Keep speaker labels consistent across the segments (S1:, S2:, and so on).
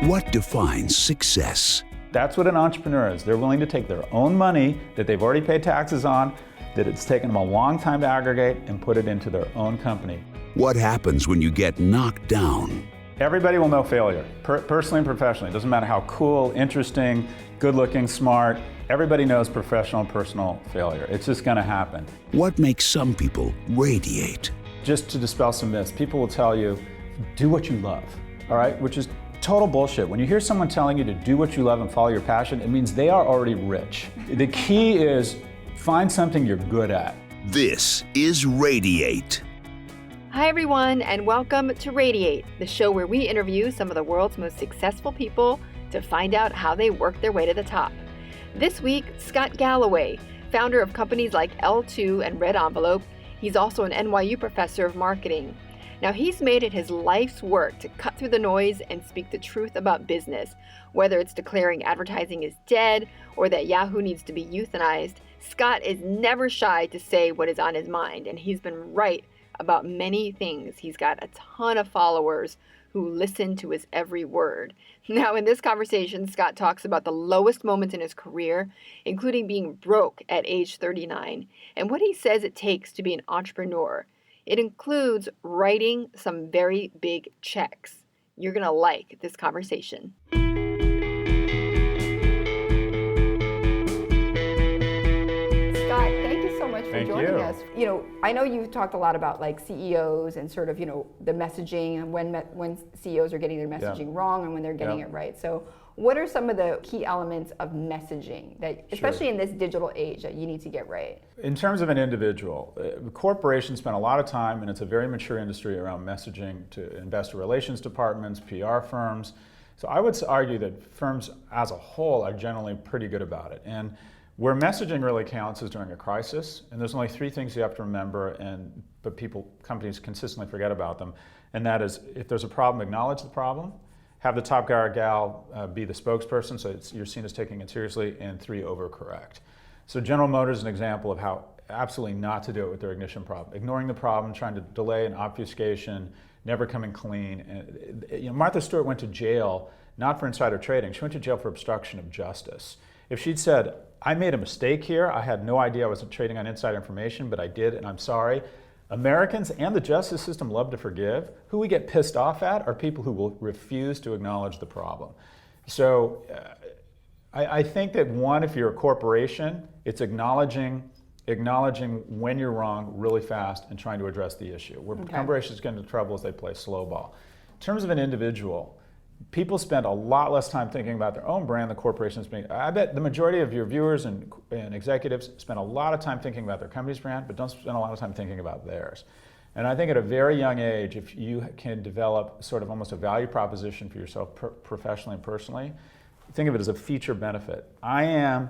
S1: What defines success?
S2: That's what an entrepreneur is. They're willing to take their own money that they've already paid taxes on, that it's taken them a long time to aggregate, and put it into their own company.
S1: What happens when you get knocked down?
S2: Everybody will know failure, personally and professionally. It doesn't matter how cool, interesting, good-looking, smart. Everybody knows professional and personal failure. It's just going to happen.
S1: What makes some people radiate?
S2: Just to dispel some myths, people will tell you, do what you love, all right? Which is total bullshit. When you hear someone telling you to do what you love and follow your passion, it means they are already rich. The key is find something you're good at.
S1: This is Radiate.
S3: Hi everyone, and welcome to Radiate, the show where we interview some of the world's most successful people to find out how they work their way to the top. This week, Scott Galloway, founder of companies like L2 and Red Envelope. He's also an NYU professor of marketing. Now, he's made it his life's work to cut through the noise and speak the truth about business, whether it's declaring advertising is dead or that Yahoo needs to be euthanized. Scott is never shy to say what is on his mind, and he's been right about many things. He's got a ton of followers who listen to his every word. Now, in this conversation, Scott talks about the lowest moments in his career, including being broke at age 39, and what he says it takes to be an entrepreneur. It includes writing some very big checks. You're going to like this conversation. Scott, thank you so much for joining us. You know, I know you've talked a lot about like CEOs and sort of, you know, the messaging and when CEOs are getting their messaging wrong and when they're getting it right. So what are some of the key elements of messaging that, especially in this digital age, that you need to get right?
S2: In terms of an individual, corporations spend a lot of time, and it's a very mature industry, around messaging to investor relations departments, PR firms. So I would argue that firms as a whole are generally pretty good about it. And where messaging really counts is during a crisis, and there's only three things you have to remember, but companies consistently forget about them, and that is, if there's a problem, acknowledge the problem, have the top guy or gal be the spokesperson, so you're seen as taking it seriously, and three, overcorrect. So General Motors is an example of how absolutely not to do it with their ignition problem. Ignoring the problem, trying to delay an obfuscation, never coming clean. And, Martha Stewart went to jail not for insider trading, she went to jail for obstruction of justice. If she'd said, I made a mistake here, I had no idea I was trading on insider information, but I did, and I'm sorry. Americans and the justice system love to forgive. Who we get pissed off at are people who will refuse to acknowledge the problem. So I think that one, if you're a corporation, it's acknowledging when you're wrong really fast and trying to address the issue. Where corporations get into trouble is they play slow ball. In terms of an individual, people spend a lot less time thinking about their own brand than corporations. I bet the majority of your viewers and executives spend a lot of time thinking about their company's brand, but don't spend a lot of time thinking about theirs. And I think at a very young age, if you can develop sort of almost a value proposition for yourself professionally and personally, think of it as a feature benefit. I am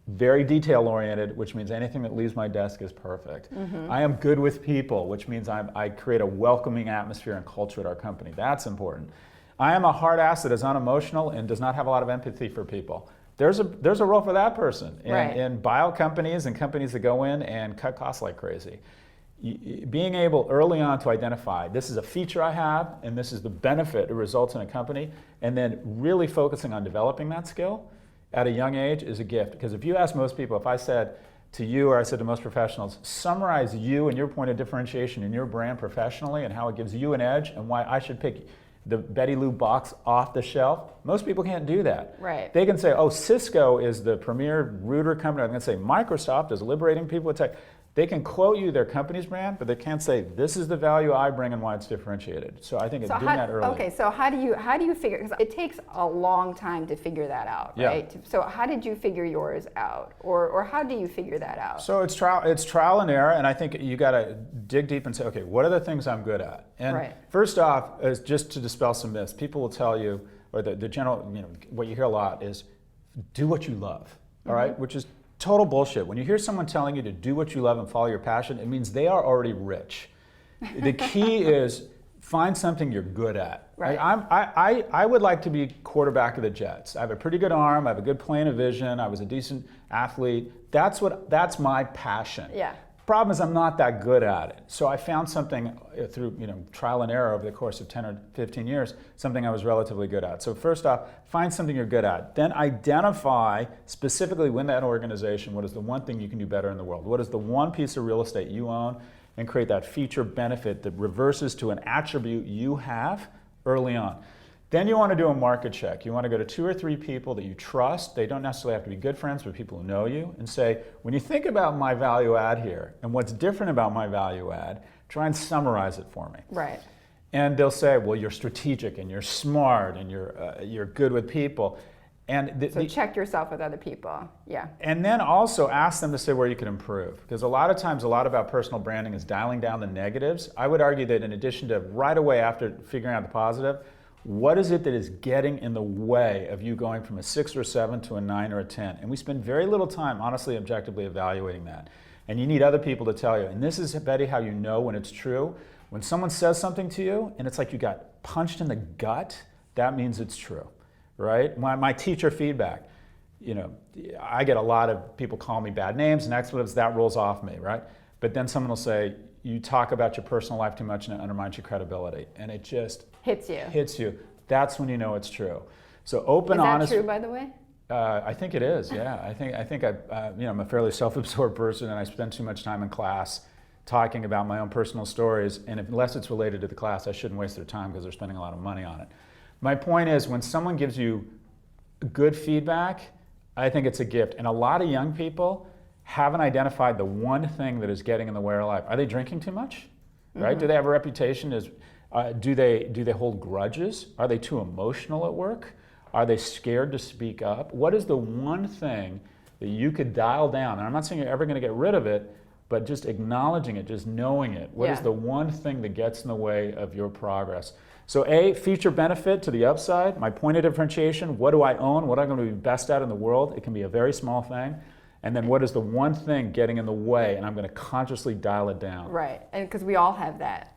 S2: very detail-oriented, which means anything that leaves my desk is perfect. I am good with people, which means I create a welcoming atmosphere and culture at our company. That's important. I am a hard ass that is unemotional and does not have a lot of empathy for people. There's a role for that person in buyout companies and companies that go in and cut costs like crazy. Being able early on to identify, this is a feature I have and this is the benefit it results in a company, and then really focusing on developing that skill at a young age is a gift. Because if you ask most people, if I said to you or I said to most professionals, summarize you and your point of differentiation in your brand professionally and how it gives you an edge and why I should pick the Betty Lou box off the shelf, most people can't do that.
S3: Right.
S2: They can say, oh, Cisco is the premier router company. I'm going to say Microsoft is liberating people with tech. They can quote you their company's brand, but they can't say, this is the value I bring and why it's differentiated. So I think it's doing that early. Okay,
S3: so how do you figure, because it takes a long time to figure that out, right? So how did you figure yours out? Or how do you figure that out?
S2: So it's trial and error, and I think you got to dig deep and say, okay, what are the things I'm good at? And first off, is just to dispel some myths, people will tell you, or the general, what you hear a lot is, do what you love, all right? Which is total bullshit. When you hear someone telling you to do what you love and follow your passion, it means they are already rich. The key is find something you're good at.
S3: Right.
S2: I would like to be quarterback of the Jets. I have a pretty good arm. I have a good plane of vision. I was a decent athlete. That's my passion.
S3: Yeah.
S2: Problem is I'm not that good at it. So I found something through trial and error over the course of 10 or 15 years, something I was relatively good at. So first off, find something you're good at. Then identify specifically within that organization what is the one thing you can do better in the world. What is the one piece of real estate you own, and create that feature benefit that reverses to an attribute you have early on. Then you want to do a market check. You want to go to 2 or 3 people that you trust. They don't necessarily have to be good friends, but people who know you, and say, when you think about my value add here and what's different about my value add, try and summarize it for me.
S3: Right.
S2: And they'll say, well, you're strategic and you're smart and you're good with people. And
S3: so check yourself with other people. Yeah.
S2: And then also ask them to say where you can improve. Because a lot of times, a lot about personal branding is dialing down the negatives. I would argue that in addition to right away after figuring out the positive, what is it that is getting in the way of you going from a 6 or 7 to a 9 or a 10? And we spend very little time, honestly, objectively evaluating that. And you need other people to tell you. And this is, Betty, how you know when it's true. When someone says something to you and it's like you got punched in the gut, that means it's true, right? My teacher feedback, I get a lot of people call me bad names and expletives, that rolls off me, right? But then someone will say, you talk about your personal life too much and it undermines your credibility. And it just hits you. That's when you know it's true. So open, honest.
S3: Is that true, by the way?
S2: I think it is, yeah. I think I'm a fairly self-absorbed person, and I spend too much time in class talking about my own personal stories, and unless it's related to the class, I shouldn't waste their time because they're spending a lot of money on it. My point is, when someone gives you good feedback, I think it's a gift. And a lot of young people haven't identified the one thing that is getting in the way of life. Are they drinking too much? Right? Mm-hmm. Do they have a reputation as, do they hold grudges? Are they too emotional at work? Are they scared to speak up? What is the one thing that you could dial down? And I'm not saying you're ever going to get rid of it, but just acknowledging it, just knowing it. What is the one thing that gets in the way of your progress? So A, feature benefit to the upside, my point of differentiation, what do I own, what am I going to be best at in the world? It can be a very small thing. And then what is the one thing getting in the way, and I'm going to consciously dial it down.
S3: Right, and because we all have that.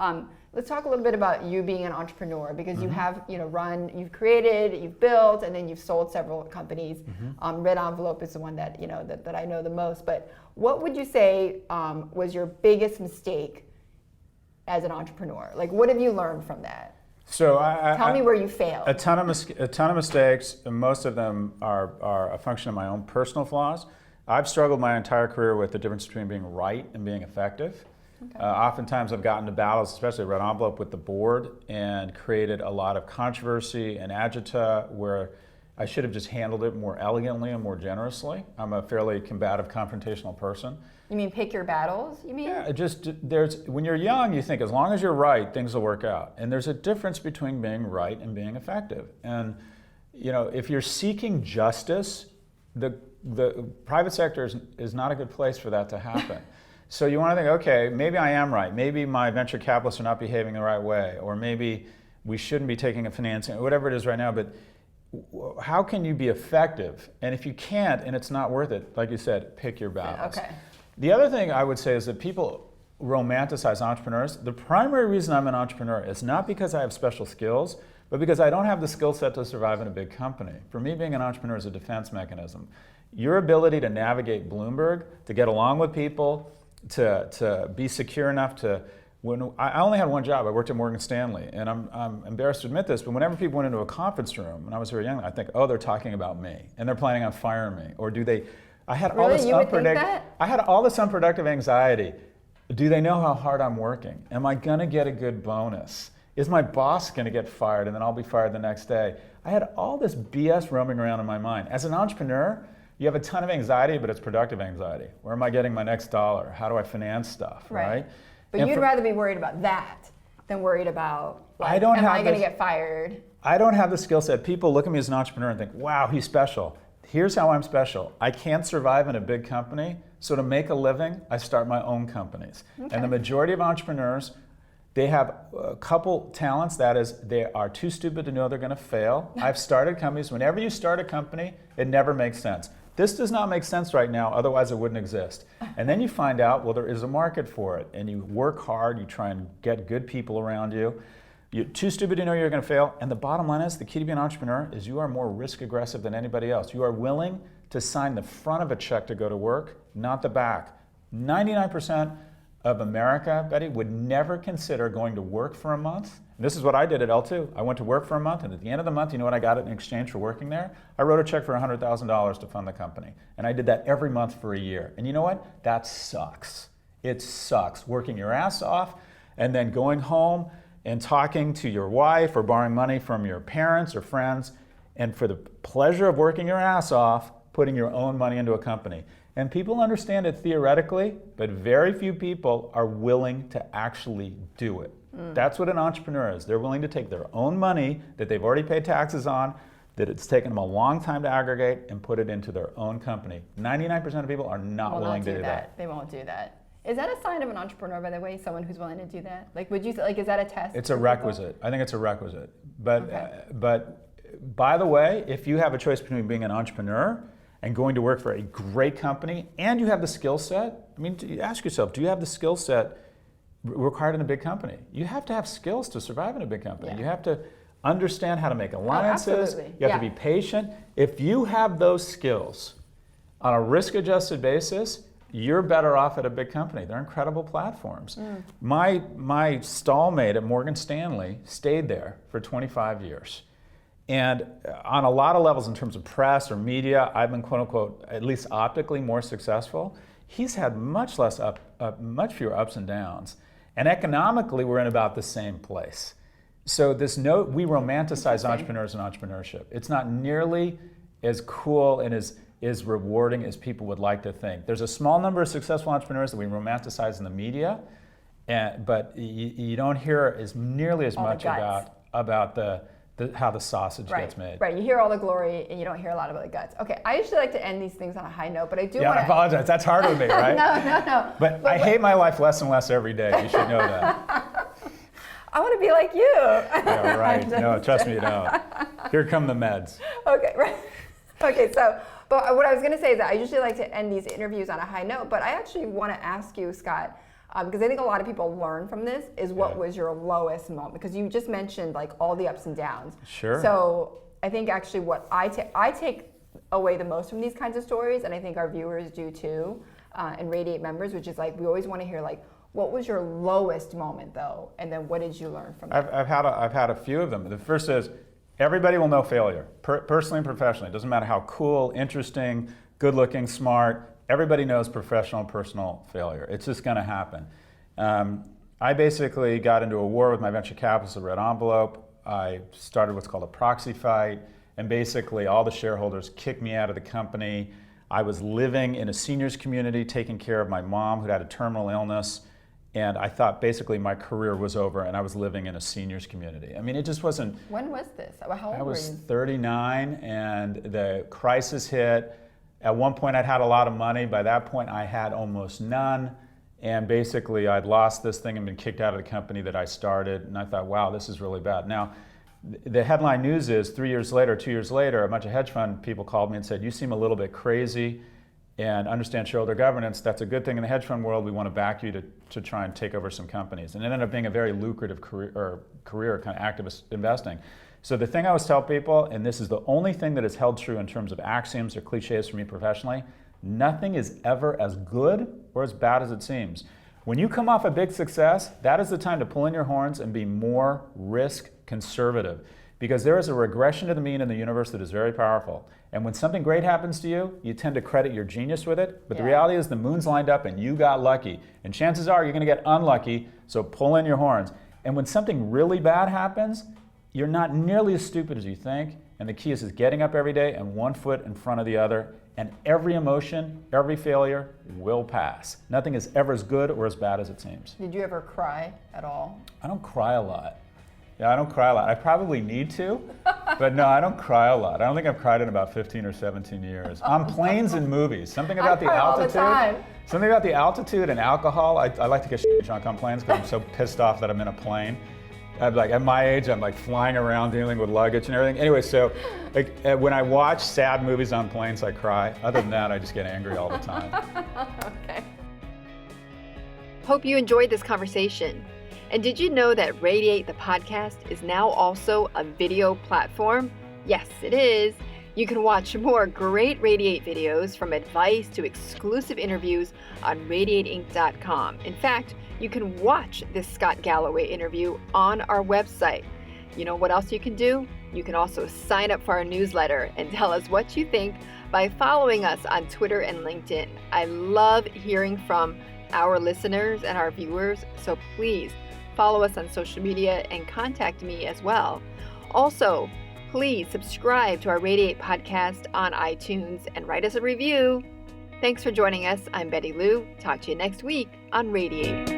S3: Let's talk a little bit about you being an entrepreneur, because you have you've created, you've built, and then you've sold several companies. Red Envelope is the one that that I know the most. But what would you say was your biggest mistake as an entrepreneur? Like, what have you learned from that?
S2: So
S3: tell me where you failed.
S2: A ton of mistakes, and most of them are a function of my own personal flaws. I've struggled my entire career with the difference between being right and being effective. Okay. Oftentimes I've gotten into battles, especially Red Envelope, with the board, and created a lot of controversy and agita where I should have just handled it more elegantly and more generously. I'm a fairly combative, confrontational person.
S3: You mean pick your battles, you mean?
S2: Yeah, when you're young, you think as long as you're right, things will work out. And there's a difference between being right and being effective. And if you're seeking justice, the private sector is not a good place for that to happen. So you want to think, okay, maybe I am right. Maybe my venture capitalists are not behaving the right way, or maybe we shouldn't be taking a financing, whatever it is right now. But how can you be effective? And if you can't, and it's not worth it, like you said, pick your battles.
S3: Okay.
S2: The other thing I would say is that people romanticize entrepreneurs. The primary reason I'm an entrepreneur is not because I have special skills, but because I don't have the skill set to survive in a big company. For me, being an entrepreneur is a defense mechanism. Your ability to navigate Bloomberg, to get along with people, to be secure enough to, when I only had one job, I worked at Morgan Stanley, and I'm embarrassed to admit this, but whenever people went into a conference room, when I was very young, I think, oh, they're talking about me, and they're planning on firing me, or do they, I had all this unproductive anxiety. Do they know how hard I'm working? Am I gonna get a good bonus? Is my boss gonna get fired and then I'll be fired the next day? I had all this BS roaming around in my mind. As an entrepreneur, you have a ton of anxiety, but it's productive anxiety. Where am I getting my next dollar? How do I finance stuff, right?
S3: But you'd rather be worried about that than worried about, like, am I going to get fired?
S2: I don't have the skill set. People look at me as an entrepreneur and think, wow, he's special. Here's how I'm special. I can't survive in a big company, so to make a living, I start my own companies. Okay. And the majority of entrepreneurs, they have a couple talents. That is, they are too stupid to know they're going to fail. I've started companies. Whenever you start a company, it never makes sense. This does not make sense right now, otherwise it wouldn't exist. And then you find out, well, there is a market for it, and you work hard, you try and get good people around you. You're too stupid to know you're going to fail, and the bottom line is, the key to being an entrepreneur is you are more risk aggressive than anybody else. You are willing to sign the front of a check to go to work, not the back. 99% of America, Betty, would never consider going to work for a month. And this is what I did at L2. I went to work for a month, and at the end of the month, you know what I got in exchange for working there? I wrote a check for $100,000 to fund the company. And I did that every month for a year. And you know what? That sucks. It sucks. Working your ass off and then going home and talking to your wife or borrowing money from your parents or friends, and for the pleasure of working your ass off, putting your own money into a company. And people understand it theoretically, but very few people are willing to actually do it. That's what an entrepreneur is. They're willing to take their own money that they've already paid taxes on, that it's taken them a long time to aggregate, and put it into their own company. 99% of people are not willing to do that.
S3: They won't do that. Is that a sign of an entrepreneur, by the way, someone who's willing to do that? Like, would you say, like, is that a test?
S2: It's a requisite. I think it's a requisite. But by the way, if you have a choice between being an entrepreneur and going to work for a great company, and you have the skill set, I mean, ask yourself, do you have the skill set required in a big company? You have to have skills to survive in a big company.
S3: Yeah.
S2: You have to understand how to make alliances.
S3: Absolutely.
S2: You have to be patient. If you have those skills on a risk-adjusted basis, you're better off at a big company. They're incredible platforms. My stallmate at Morgan Stanley stayed there for 25 years. And on a lot of levels in terms of press or media, I've been, quote unquote, at least optically more successful. He's had much fewer ups and downs. And economically, we're in about the same place. So we romanticize entrepreneurs and entrepreneurship. It's not nearly as cool and as rewarding as people would like to think. There's a small number of successful entrepreneurs that we romanticize in the media, but you don't hear nearly as much about how the sausage gets made.
S3: Right, you hear all the glory and you don't hear a lot about the guts. Okay, I usually like to end these things on a high note, but I do want to...
S2: I apologize, that's hard with me, right?
S3: No.
S2: But I hate my life less and less every day, you should know that.
S3: I want to be like you.
S2: Yeah, right, no, trust me, you don't. Here come the meds.
S3: Okay, right. Okay, so, but what I was going to say is that I usually like to end these interviews on a high note, but I actually want to ask you, Scott, because I think a lot of people learn from this, is what was your lowest moment? Because you just mentioned like all the ups and downs.
S2: Sure.
S3: So I think actually what I take away the most from these kinds of stories, and I think our viewers do too, and Radiate members, which is like we always want to hear like, what was your lowest moment though, and then what did you learn from it?
S2: I've had a few of them. The first is everybody will know failure, personally and professionally. It doesn't matter how cool, interesting, good-looking, smart. Everybody knows professional and personal failure. It's just going to happen. I basically got into a war with my venture capitalist at Red Envelope. I started what's called a proxy fight, and basically all the shareholders kicked me out of the company. I was living in a seniors community, taking care of my mom who'd had a terminal illness, and I thought basically my career was over, and I was living in a seniors community. I mean, it just wasn't...
S3: When was this? How old were you?
S2: I was 39, and the crisis hit. At one point, I'd had a lot of money. By that point, I had almost none. And basically, I'd lost this thing and been kicked out of the company that I started. And I thought, wow, this is really bad. Now, the headline news is 2 years later, a bunch of hedge fund people called me and said, you seem a little bit crazy and understand shareholder governance. That's a good thing in the hedge fund world. We want to back you to try and take over some companies. And it ended up being a very lucrative career kind of activist investing. So the thing I always tell people, and this is the only thing that is held true in terms of axioms or cliches for me professionally, nothing is ever as good or as bad as it seems. When you come off a big success, that is the time to pull in your horns and be more risk conservative, because there is a regression to the mean in the universe that is very powerful. And when something great happens to you, you tend to credit your genius with it, but the reality is the moon's lined up and you got lucky. And chances are you're going to get unlucky, so pull in your horns. And when something really bad happens, you're not nearly as stupid as you think, and the key is getting up every day and one foot in front of the other, and every emotion, every failure will pass. Nothing is ever as good or as bad as it seems.
S3: Did you ever cry at all?
S2: I don't cry a lot. Yeah, I don't cry a lot. I probably need to, but no, I don't cry a lot. I don't think I've cried in about 15 or 17 years. On planes and movies. Something about the altitude. Something about the altitude and alcohol. I like to get drunk on planes because I'm so pissed off that I'm in a plane. At my age, I'm like flying around dealing with luggage and everything. Anyway, so when I watch sad movies on planes, I cry. Other than that, I just get angry all the time.
S3: Okay. Hope you enjoyed this conversation. And did you know that Radiate, the podcast, is now also a video platform? Yes, it is. You can watch more great Radiate videos, from advice to exclusive interviews, on radiateinc.com. In fact, you can watch this Scott Galloway interview on our website. You know what else you can do? You can also sign up for our newsletter and tell us what you think by following us on Twitter and LinkedIn. I love hearing from our listeners and our viewers, so please follow us on social media and contact me as well. Also, please subscribe to our Radiate podcast on iTunes and write us a review. Thanks for joining us. I'm Betty Lou. Talk to you next week on Radiate.